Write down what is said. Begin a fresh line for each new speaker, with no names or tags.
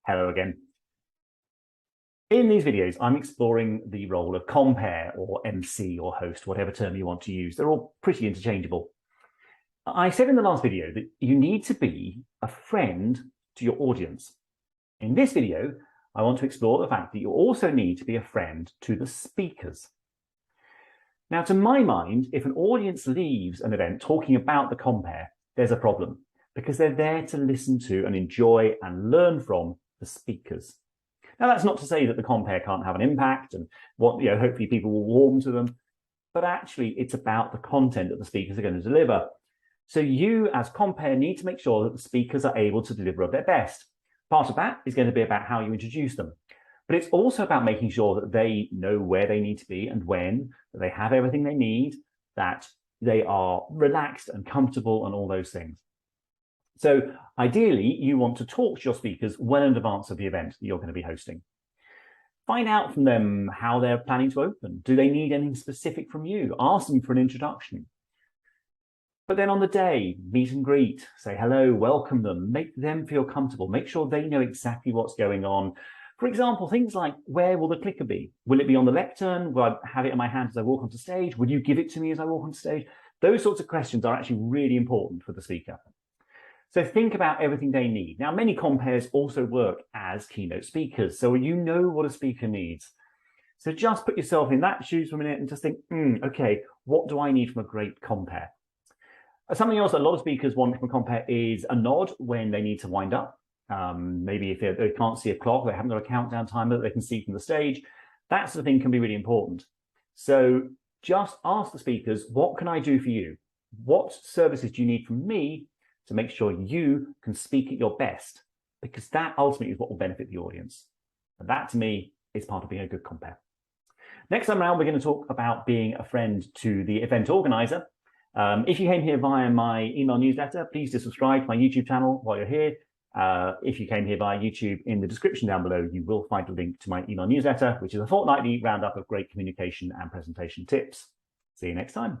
Hello again. In these videos, I'm exploring the role of compere or MC or host, whatever term you want to use. They're all pretty interchangeable. I said in the last video that you need to be a friend to your audience. In this video, I want to explore the fact that you also need to be a friend to the speakers. Now, to my mind, if an audience leaves an event talking about the compere, there's a problem because they're there to listen to and enjoy and learn from the speakers. Now, that's not to say that the compere can't have an impact and hopefully people will warm to them, but actually it's about the content that the speakers are going to deliver. So you as compere need to make sure that the speakers are able to deliver at their best. Part of that is going to be about how you introduce them, but it's also about making sure that they know where they need to be and when, that they have everything they need, that they are relaxed and comfortable and all those things. So ideally, you want to talk to your speakers well in advance of the event that you're going to be hosting. Find out from them how they're planning to open. Do they need anything specific from you? Ask them for an introduction. But then on the day, meet and greet, say hello, welcome them, make them feel comfortable, make sure they know exactly what's going on. For example, things like, where will the clicker be? Will it be on the lectern? Will I have it in my hand as I walk onto stage? Would you give it to me as I walk on stage? Those sorts of questions are actually really important for the speaker. So think about everything they need. Now, many compares also work as keynote speakers, so you know what a speaker needs. So just put yourself in that shoes for a minute and just think, okay, what do I need from a great compare? Something else that a lot of speakers want from a compare is a nod when they need to wind up. Maybe if they can't see a clock, they haven't got a countdown timer that they can see from the stage. That sort of thing can be really important. So just ask the speakers, what can I do for you? What services do you need from me to make sure you can speak at your best? Because that ultimately is what will benefit the audience. And that, to me, is part of being a good compare. Next time around, we're going to talk about being a friend to the event organizer. If you came here via my email newsletter, please do subscribe to my YouTube channel while you're here. If you came here via YouTube, in the description down below, you will find a link to my email newsletter, which is a fortnightly roundup of great communication and presentation tips. See you next time.